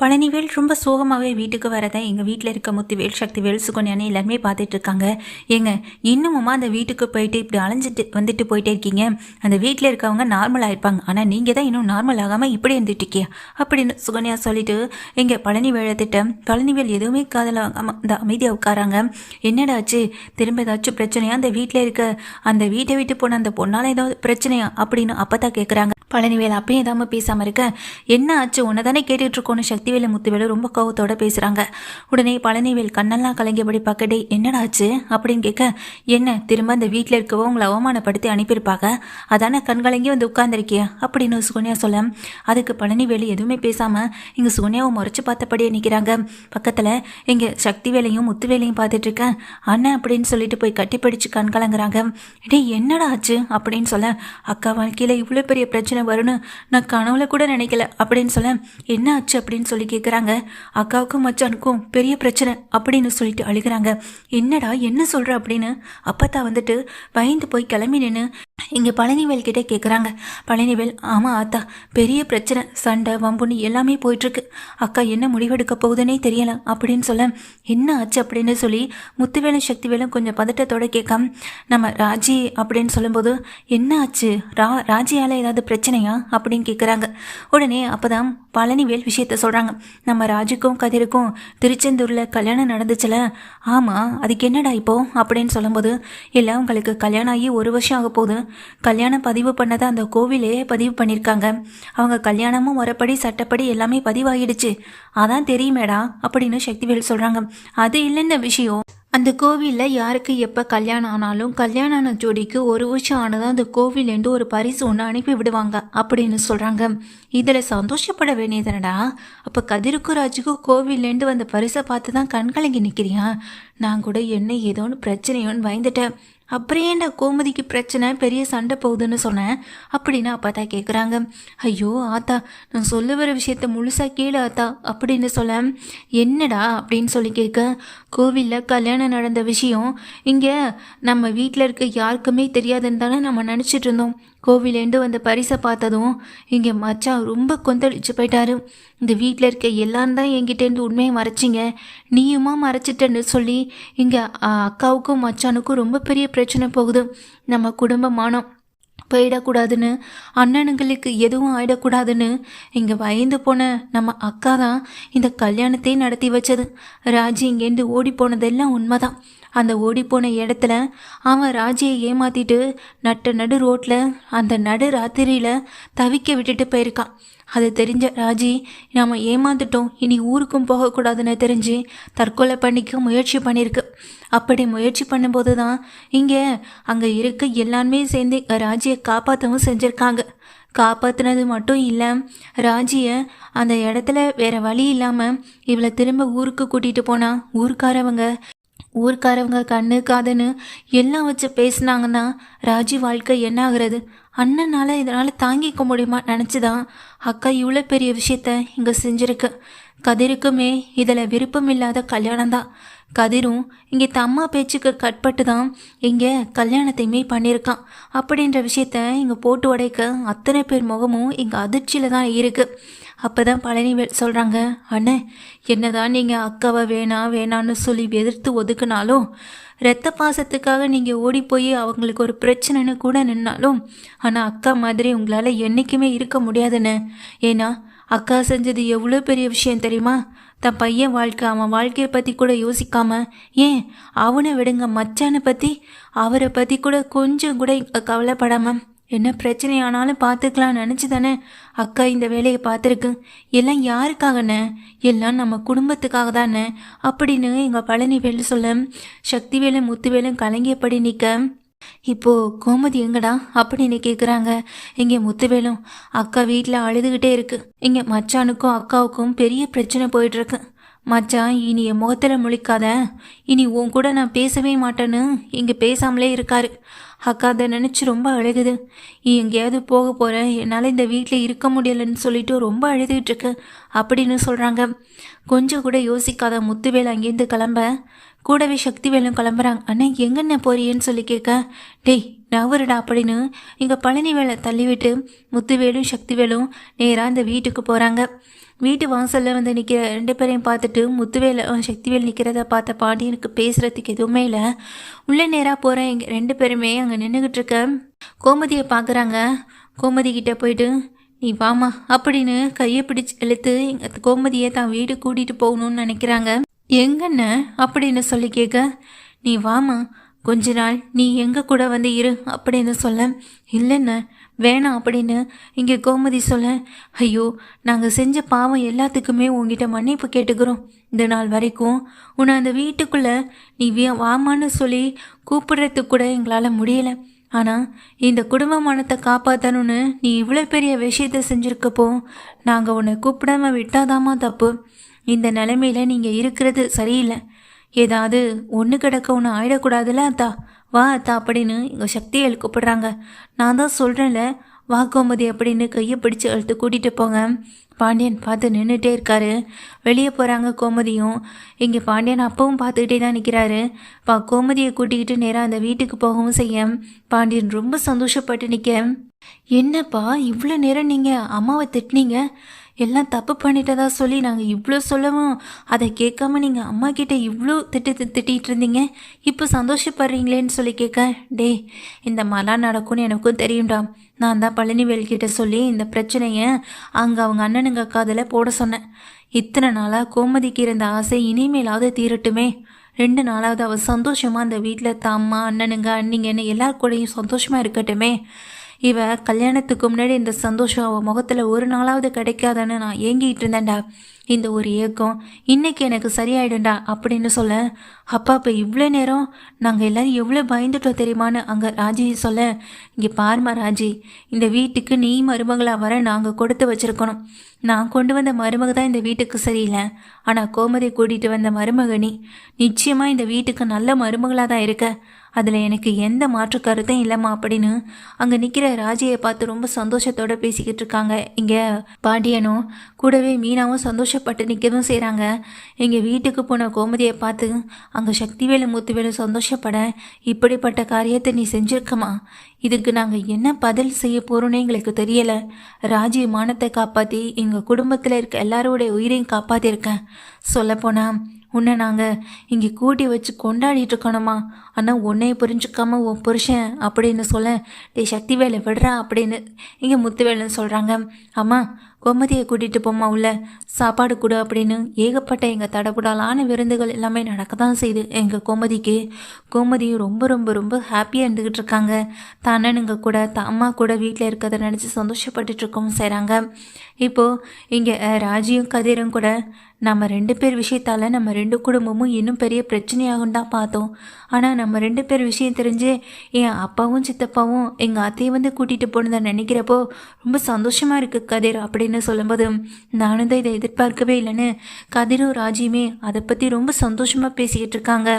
பழனிவேல் ரொம்ப சோகமாகவே வீட்டுக்கு வரதை எங்கள் வீட்டில் இருக்க முத்துவேல் சக்திவேல் சுகன்யானே எல்லாருமே பார்த்துட்டு இருக்காங்க. ஏங்க இன்னுமுமா அந்த வீட்டுக்கு போயிட்டு இப்படி அலைஞ்சிட்டு வந்துட்டு போயிட்டே இருக்கீங்க? அந்த வீட்டில் இருக்கவங்க நார்மல் ஆயிருப்பாங்க, ஆனால் நீங்கள் தான் இன்னும் நார்மல் ஆகாமல் இப்படி இருந்துட்டு இருக்கியா அப்படின்னு சுகன்யா சொல்லிட்டு எங்க பழனிவேலை திட்டம். பழனிவேல் எதுவுமே காதல அந்த அமைதியாக உட்காராங்க. என்னடாச்சு, திரும்ப ஏதாச்சும் பிரச்சனையா? அந்த வீட்டில் இருக்க அந்த வீட்டை விட்டு போன அந்த பொண்ணால் ஏதாவது பிரச்சனையா அப்படின்னு அப்போ தான் கேட்குறாங்க. பழனிவேல் அப்பயும் ஏதாம பேசாமல் இருக்க, என்ன ஆச்சு உன்னை தானே கேட்டுட்டு இருக்கோன்னு சக்திவேலு முத்துவேலு ரொம்ப கோவத்தோட பேசுகிறாங்க. உடனே பழனிவேல் கண்ணெல்லாம் கலங்கியபடி பார்க்கடே என்னடா ஆச்சு அப்படின்னு கேட்க, என்ன திரும்ப அந்த வீட்டில் இருக்கவோ உங்களை அவமானப்படுத்தி அனுப்பியிருப்பாங்க, அதானே கண்கலங்கி வந்து உட்கார்ந்துருக்கியா அப்படின்னு சுகன்யா சொல்ல, அதுக்கு பழனிவேலு எதுவுமே பேசாமல் இங்கே சுகன்யாவை முறைச்சு பார்த்தபடியே நிற்கிறாங்க. பக்கத்தில் இங்கே சக்திவேலையும் முத்துவேலையும் பார்த்துட்டு இருக்கேன். அண்ணன் அப்படின்னு சொல்லிட்டு போய் கட்டிப்பிடிச்சு கண் கலங்குறாங்க. டே என்னடா ஆச்சு அப்படின்னு சொல்ல, அக்கா வாழ்க்கையில் இவ்வளோ பெரிய பிரச்சனை வரும்னு நான் கனவுல கூட நினைக்கல அப்படின்னு சொல்ல, என்ன ஆச்சு அப்படின்னு சொல்லி கேட்குறாங்க. அக்காவுக்கும் மச்சானுக்கும் பெரிய பிரச்சனை அப்படின்னு சொல்லிட்டு அழுகிறாங்க. என்னடா என்ன சொல்ற அப்படின்னு அப்பத்தா வந்துட்டு பயந்து போய் கிளம்பி நின்று இங்கே பழனிவேல் கிட்டே கேட்குறாங்க. பழனிவேல், ஆமாம் ஆத்தா, பெரிய பிரச்சனை, சண்டை வம்புன்னு எல்லாமே போயிட்டுருக்கு. அக்கா என்ன முடிவெடுக்க போகுதுன்னே தெரியல அப்படின்னு சொல்ல, என்ன ஆச்சு அப்படின்னு சொல்லி முத்துவேலும் சக்திவேலும் கொஞ்சம் பதட்டத்தோடு கேட்காம, நம்ம ராஜி அப்படின்னு சொல்லும்போது, என்ன ஆச்சு ராஜியால் ஏதாவது பிரச்சனையா அப்படின்னு கேட்குறாங்க. உடனே அப்போ தான் பழனிவேல் விஷயத்த சொல்கிறாங்க. நம்ம ராஜுக்கும் கதிருக்கும் திருச்செந்தூரில் கல்யாணம் நடந்துச்சுல, ஆமாம் அதுக்கு என்னடா இப்போ அப்படின்னு சொல்லும்போது, இல்லை உங்களுக்கு கல்யாணம் ஆகி 1 வருஷம் ஆக போகுது. கல்யாணம் பதிவு பண்ணதை அந்த கோவிலே பதிவு பண்ணியிருக்காங்க. அவங்க கல்யாணமும் முறைப்படி சட்டப்படி எல்லாமே பதிவாகிடுச்சு, அதான் தெரியுமேடா அப்படின்னு சக்திவேல் சொல்கிறாங்க. அது இல்லைன்ன விஷயம், அந்த கோவிலில் யாருக்கு எப்போ கல்யாணம் ஆனாலும் கல்யாணம் ஆன ஜோடிக்கு 1 வருஷம் ஆனதான் அந்த கோவிலேருந்து ஒரு பரிசு ஒன்று அனுப்பி விடுவாங்க அப்படின்னு சொல்கிறாங்க. இதில் சந்தோஷப்பட வேண்டியதுனடா. அப்போ கதிருக்கும் ராஜுக்கும் கோவிலேருந்து வந்த பரிசை பார்த்து தான் கண்கலங்கி நிற்கிறியா? நான் கூட என்ன ஏதோன்னு பிரச்சனையோன்னு பயந்துட்டேன். அப்புறம் ஏன்டா கோமதிக்கு பிரச்சனை, பெரிய சண்டை போகுதுன்னு சொன்னேன் அப்படின்னு அப்பா தான் கேட்குறாங்க. ஐயோ ஆத்தா, நான் சொல்ல வர விஷயத்த முழுசாக கேளு ஆத்தா அப்படின்னு சொல்ல, என்னடா அப்படின்னு சொல்லி கேட்க, கோவிலில் கல்யாணம் நடந்த விஷயம் இங்கே நம்ம வீட்டில் இருக்க யாருக்குமே தெரியாதுன்னு தானே நம்ம நினச்சிட்டு இருந்தோம். கோவிலேருந்து வந்த பரிசை பார்த்ததும் இங்கே மச்சான் ரொம்ப கொந்தளிச்சு போயிட்டாரு. இந்த வீட்டில் இருக்க எல்லாரும் தான் என்கிட்டேருந்து உண்மையை மறைச்சிங்க, நீயுமா மறைச்சிட்டேன்னு சொல்லி இங்கே அக்காவுக்கும் மச்சானுக்கும் ரொம்ப பெரிய பிரச்சனை போகுது. நம்ம குடும்பமானம் போயிடக்கூடாதுன்னு, அண்ணனுங்களுக்கு எதுவும் ஆயிடக்கூடாதுன்னு இங்கே பயந்து போன நம்ம அக்கா தான் இந்த கல்யாணத்தை நடத்தி வச்சது. ராஜி இங்கேருந்து ஓடி போனதெல்லாம் உண்மைதான். அந்த ஓடிப்போன இடத்துல அவன் ராஜியை ஏமாத்திட்டு நடு ரோட்டில் அந்த நடு ராத்திரியில் தவிக்க விட்டுட்டு போயிருக்கான். அது தெரிஞ்ச ராஜி, நாம் ஏமாந்துட்டோம், இனி ஊருக்கும் போகக்கூடாதுன்னு தெரிஞ்சு தற்கொலை பண்ணிக்க முயற்சி பண்ணியிருக்கு. அப்படி முயற்சி பண்ணும்போது தான் அங்கே இருக்க எல்லாருமே சேர்ந்து ராஜியை காப்பாற்றவும் செஞ்சுருக்காங்க. காப்பாற்றினது மட்டும் இல்லை, ராஜியை அந்த இடத்துல வேறு வழி இல்லாமல் இவளை திரும்ப ஊருக்கு கூட்டிகிட்டு போனால் ஊருக்காரவங்க கண்ணு காதுன்னு எல்லாம் வச்சு பேசினாங்கன்னா ராஜி வாழ்க்கை என்ன ஆகுறது? அண்ணனால் இதனால் தாங்கிக்க முடியுமா நினச்சிதான் அக்கா இவ்வளோ பெரிய விஷயத்த இங்கே செஞ்சுருக்கு. கதிருக்குமே இதில் விருப்பம் இல்லாத கல்யாணம் தான். கதிரும் இங்கே தம்மா பேச்சுக்கு கட்பட்டு தான் இங்கே கல்யாணத்தையுமே பண்ணியிருக்கான். அப்படின்ற விஷயத்த இங்கே போட்டு உடைக்க அத்தனை பேர் முகமும் இங்கே அதிர்ச்சியில் தான் இருக்குது. அப்போ தான் பழனிவேல் சொல்கிறாங்க, அண்ணே என்னதான் நீங்கள் அக்காவை வேணான்னு சொல்லி எதிர்த்து ஒதுக்குனாலும், இரத்த பாசத்துக்காக நீங்கள் ஓடி போய் அவங்களுக்கு ஒரு பிரச்சனைன்னு கூட நின்னாலும், ஆனால் அக்கா மாதிரி உங்களால் என்றைக்குமே இருக்க முடியாதுன்னு. ஏன்னா அக்கா செஞ்சது எவ்வளோ பெரிய விஷயம் தெரியுமா? தன் பையன் வாழ்க்கை, அவன் வாழ்க்கையை பற்றி கூட யோசிக்காம, ஏன் அவனை விடுங்க மச்சானை பற்றி, அவரை பற்றி கூட கொஞ்சம் கூட கவலைப்படாமல் என்ன பிரச்சனையானாலும் பார்த்துக்கலாம் நினச்சி தானே அக்கா இந்த வேலையை பார்த்துருக்கு. எல்லாம் யாருக்காகண்ணே? எல்லாம் நம்ம குடும்பத்துக்காக தானே அப்படின்னு எங்கள் பழனிவேல் சொல்ல, சக்திவேலும் முத்துவேலும் கலங்கியபடி நிற்க, இப்போது கோமதி எங்கடா அப்படின்னு கேட்குறாங்க. இங்கே முத்துவேலும், அக்கா வீட்டில் அழுதுகிட்டே இருக்கு. இங்கே மச்சானுக்கும் அக்காவுக்கும் பெரிய பிரச்சனை போயிட்டுருக்கு. மச்சான் இனி என் முகத்தில் முழிக்காத, இனி உன் கூட நான் பேசவே மாட்டேன்னு இங்கே பேசாமலே இருக்காரு. அக்கா அதை நினச்சி ரொம்ப அழுகுது. எங்கேயாவது போக போகிறேன், என்னால் இந்த வீட்டில் இருக்க முடியலைன்னு சொல்லிட்டு ரொம்ப அழுதுகிட்ருக்கு அப்படின்னு சொல்கிறாங்க. கொஞ்சம் கூட யோசிக்காத முத்துவேல் அங்கேருந்து கிளம்ப, கூடவே சக்திவேலும் கிளம்புறாங்க. அண்ணா எங்கண்ணே போறியேன்னு சொல்லி கேட்க, டேய் நவருடா அப்படின்னு இங்கே பழனிவேலை தள்ளிவிட்டு முத்துவேலும் சக்திவேலும் நேராக இந்த வீட்டுக்கு போகிறாங்க. வீட்டு வாசலில் வந்து நிற்கிற 2 பேரையும் பார்த்துட்டு முத்துவேல் சக்திவேல் நிற்கிறத பார்த்த பாண்டியனுக்கு பேசுகிறதுக்கு எதுவுமே இல்லை. உள்ளே நேராக போகிறேன். இங்கே 2 பேருமே அங்கே நின்றுக்கிட்டு இருக்க கோமதியை பார்க்குறாங்க. கோமதி கிட்டே போயிட்டு நீ வாமா அப்படின்னு கையை பிடிச்சி இழுத்து எங்கள் கோமதியை தான் வீடு கூட்டிகிட்டு போகணும்னு நினைக்கிறாங்க. எங்கண்ண அப்படின்னு சொல்லி கேட்க நீ வாமா கொஞ்ச நாள் நீ எங்கள் கூட வந்து இரு அப்படின்னு சொல்ல இல்லைண்ண வேணாம் அப்படின்னு இங்கே கோமதி சொல்ல ஐயோ நாங்கள் செஞ்ச பாவம் எல்லாத்துக்குமே உங்ககிட்ட மன்னிப்பு கேட்டுக்கிறோம். இந்த நாள் வரைக்கும் உன்னை அந்த வீட்டுக்குள்ளே நீ வாமான்னு சொல்லி கூப்பிடுறதுக்கு கூட எங்களால் முடியலை. ஆனால் இந்த குடும்ப மானத்தை காப்பாற்றணும்னு நீ இவ்வளோ பெரிய விஷயத்த செஞ்சுருக்கப்போ நாங்கள் உன்னை கூப்பிடாம விட்டாதாம்மா தப்பு. இந்த நிலைமையில் நீங்கள் இருக்கிறது சரியில்லை. ஏதாவது ஒன்று கிடக்க ஒன்று ஆயிடக்கூடாதுல்ல அத்தா, வா அத்தா அப்படின்னு எங்கள் சக்தியை கூப்பிடுறாங்க. நான் தான் சொல்கிறேன்ல வா கோமதி அப்படின்னு கையை பிடிச்சி அழுத்து கூட்டிகிட்டு போங்க. பாண்டியன் பார்த்து நின்றுட்டே இருக்காரு. வெளியே போகிறாங்க கோமதியும். இங்கே பாண்டியன் அப்பவும் பார்த்துக்கிட்டே தான் நிற்கிறாரு. கோமதியை கூட்டிக்கிட்டு நேராக அந்த வீட்டுக்கு போகவும் செய்ய பாண்டியன் ரொம்ப சந்தோஷப்பட்டு நிற்க என்னப்பா இவ்வளோ நேரம் நீங்கள் அம்மாவை திட்டினீங்க, எல்லாம் தப்பு பண்ணிட்டதா சொல்லி நாங்கள் இவ்வளோ சொல்லவும் அதை கேட்காம நீங்கள் அம்மா கிட்டே இவ்வளோ திட்டிகிட்டு இருந்தீங்க, இப்போ சந்தோஷப்படுறீங்களேன்னு சொல்லி கேட்க டே இந்த மாதிரிலாம் நடக்கும்னு எனக்கும் தெரியும்டா. நான் தான் பழனிவேல்கிட்ட சொல்லி இந்த பிரச்சனையை அங்கே அவங்க அண்ணனுங்க காதில் போட சொன்னேன். இத்தனை நாளாக கோமதிக்கு இருந்த ஆசை இனிமேலாவது தீரட்டுமே. 2 நாளாவது அவள் சந்தோஷமாக அந்த வீட்டில் அம்மா அண்ணனுங்க அண்ணிங்கன்னு எல்லார் கூடயும் சந்தோஷமாக இருக்கட்டுமே. இவ கல்யாணத்துக்கு முன்னாடி இந்த சந்தோஷம் அவள் முகத்தில் ஒரு நாளாவது கிடைக்காதான்னு நான் ஏங்கிட்டு இருந்தேன்டா. இந்த ஒரு ஏக்கம் இன்னைக்கு எனக்கு சரியாயிடும்டா அப்படின்னு சொல்ல அப்பா இப்போ இவ்வளோ நேரம் நாங்கள் எல்லோரும் எவ்வளோ பயந்துட்டோம் தெரியுமான்னு அங்கே ராஜி சொல்ல இங்கே பாருமா ராஜி, இந்த வீட்டுக்கு நீ மருமகளாக வர நாங்கள் கொடுத்து வச்சுருக்கணும். நான் கொண்டு வந்த மருமக தான் இந்த வீட்டுக்கு சரியில்லை. ஆனால் கோமதி கூட்டிகிட்டு வந்த மருமக நீ நிச்சயமாக இந்த வீட்டுக்கு நல்ல மருமகளாக தான் இருக்க. அதில் எனக்கு எந்த மாற்று கருத்தும் இல்லைம்மா அப்படின்னு அங்கே நிற்கிற ராஜியை பார்த்து ரொம்ப சந்தோஷத்தோடு பேசிக்கிட்டு இருக்காங்க. இங்கே பாண்டியனும் கூடவே மீனாவும் சந்தோஷப்பட்டு நிற்கவும் செய்கிறாங்க. எங்கள் வீட்டுக்கு போன கோமதியை பார்த்து அங்கே சக்திவேலு முத்துவேலு சந்தோஷப்பட இப்படிப்பட்ட காரியத்தை நீ செஞ்சுருக்கமா, இதுக்கு நாங்கள் என்ன பதில் செய்ய போகிறோன்னே எங்களுக்கு தெரியலை. ராஜி மானத்தை காப்பாற்றி எங்கள் குடும்பத்தில் இருக்க எல்லாரோடைய உயிரையும் காப்பாற்றிருக்கேன். சொல்லப்போனால் உன்னை நாங்கள் இங்கே கூட்டி வச்சு கொண்டாடிட்டு இருக்கணுமா, ஆனால் உன்னையை புரிஞ்சுக்காம உன் புருஷன் அப்படின்னு சொல்ல டே சக்திவேலை விடுறா அப்படின்னு இங்கே முத்துவேலுன்னு சொல்கிறாங்க. அம்மா கோமதியை கூட்டிகிட்டு போம்மா உள்ள சாப்பாடு கொடு அப்படின்னு ஏகப்பட்ட எங்கள் தடபுடாலான விருந்துகள் எல்லாமே நடக்க தான் செய்யுது எங்கள் கோமதிக்கு. கோமதியும் ரொம்ப ரொம்ப ரொம்ப ஹாப்பியாக இருந்துக்கிட்டு இருக்காங்க. தான் அண்ணனுங்க கூட அம்மா கூட வீட்டில் இருக்கிறத நினச்சி சந்தோஷப்பட்டுட்டு இருக்கவும் செய்கிறாங்க. இப்போது இங்கே ராஜியும் கதிரும் கூட நம்ம 2 பேர் விஷயத்தால் நம்ம 2 குடும்பமும் இன்னும் பெரிய பிரச்சனையாகும் தான் பார்த்தோம். ஆனால் நம்ம 2 பேர் விஷயம் தெரிஞ்சு என் அப்பாவும் சித்தப்பாவும் எங்கள் அத்தையை வந்து கூட்டிகிட்டு போனதை நினைக்கிறப்போ ரொம்ப சந்தோஷமாக இருக்குது கதிர் அப்படின்னு சொல்லும்போது நானும் தான் இதை எதிர்பார்க்கவே இல்லைன்னு கதிரும் ராஜியுமே அதை பற்றி ரொம்ப சந்தோஷமாக பேசிக்கிட்டு இருக்காங்க.